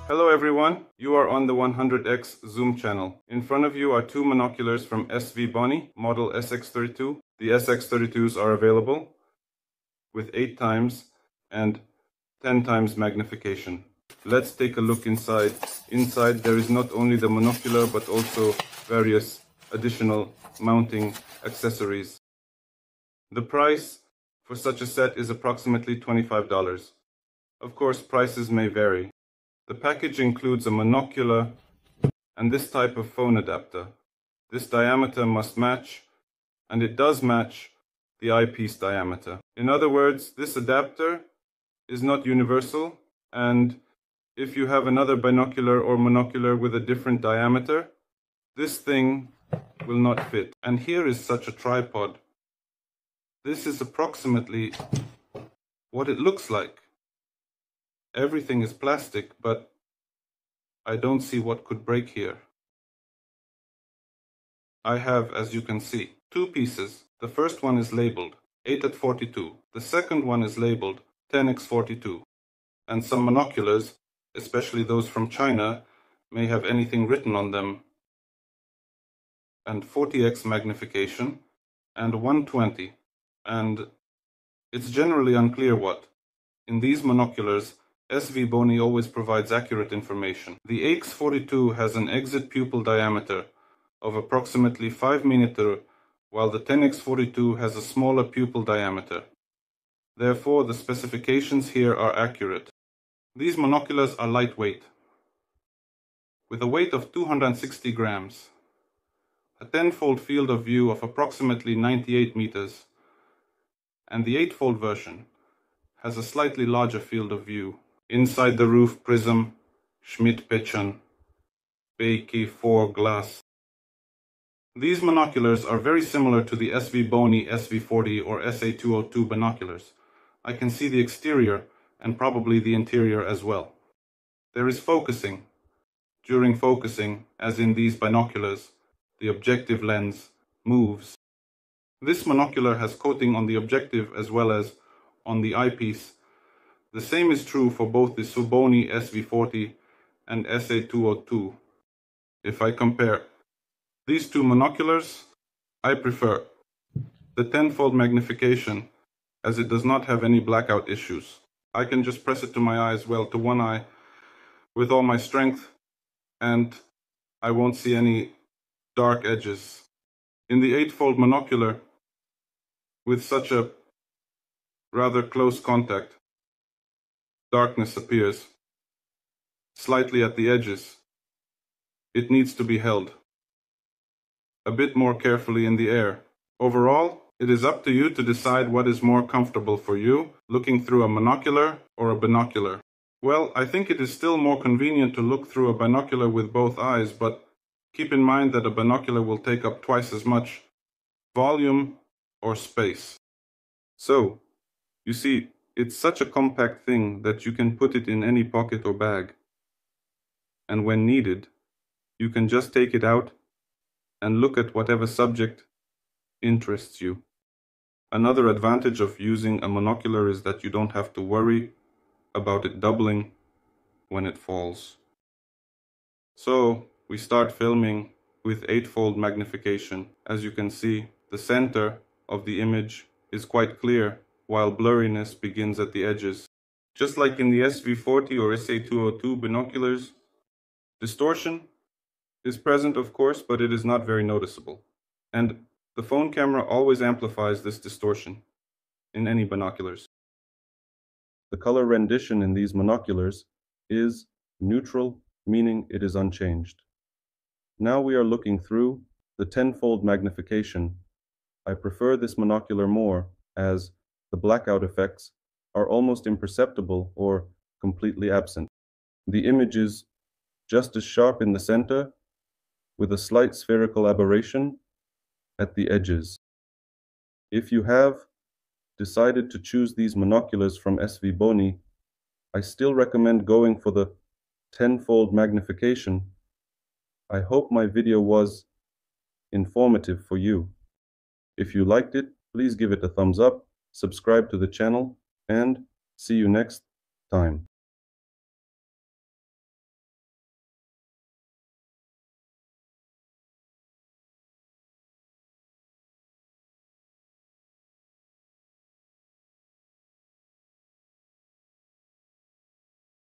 Hello everyone, you are on the 100x zoom channel. In front of you are two monoculars from SV Bony, model SX32. The SX32s are available with 8 times and 10 times magnification. Let's take a look inside. Inside there is not only the monocular but also various additional mounting accessories. The price for such a set is approximately $25. Of course, prices may vary. The package includes a monocular and this type of phone adapter. This diameter must match, and it does match, the eyepiece diameter. In other words, this adapter is not universal, and if you have another binocular or monocular with a different diameter, this thing will not fit. And here is such a tripod. This is approximately what it looks like. Everything is plastic, but I don't see what could break here. I have, as you can see, two pieces. The first one is labeled 8x42. The second one is labeled 10x42. And some monoculars, especially those from China, may have anything written on them. And 40x magnification and 120. And it's generally unclear what. In these monoculars, SV Bony always provides accurate information. The AX42 has an exit pupil diameter of approximately 5 mm, while the 10x42 has a smaller pupil diameter. Therefore, the specifications here are accurate. These monoculars are lightweight, with a weight of 260 grams, a 10-fold field of view of approximately 98 meters, and the 8-fold version has a slightly larger field of view. Inside the roof prism, Schmidt-Peschon, BK4 glass. These monoculars are very similar to the SV Bony SV40 or SA202 binoculars. I can see the exterior and probably the interior as well. There is focusing. During focusing, as in these binoculars, the objective lens moves. This monocular has coating on the objective as well as on the eyepiece. The same is true for both the Subony SV40 and SA202. If I compare these two monoculars, I prefer the 10-fold magnification as it does not have any blackout issues. I can just press it to my eyes, well, to one eye, with all my strength, and I won't see any dark edges. In the 8-fold monocular, with such a rather close contact, darkness appears slightly at the edges. It needs to be held a bit more carefully in the air. Overall, it is up to you to decide what is more comfortable for you, looking through a monocular or a binocular. Well, I think it is still more convenient to look through a binocular with both eyes, but keep in mind that a binocular will take up twice as much volume or space. So, you see, it's such a compact thing that you can put it in any pocket or bag. And when needed, you can just take it out and look at whatever subject interests you. Another advantage of using a monocular is that you don't have to worry about it doubling when it falls. So, we start filming with 8-fold magnification. As you can see, the center of the image is quite clear, while blurriness begins at the edges. Just like in the SV40 or SA202 binoculars, distortion is present, of course, but it is not very noticeable. And the phone camera always amplifies this distortion in any binoculars. The color rendition in these monoculars is neutral, meaning it is unchanged. Now we are looking through the 10-fold magnification. I prefer this monocular more, as the blackout effects are almost imperceptible or completely absent. The image is just as sharp in the center, with a slight spherical aberration at the edges. If you have decided to choose these monoculars from SV Bony, I still recommend going for the 10-fold magnification. I hope my video was informative for you. If you liked it, please give it a thumbs up, subscribe to the channel, and see you next time.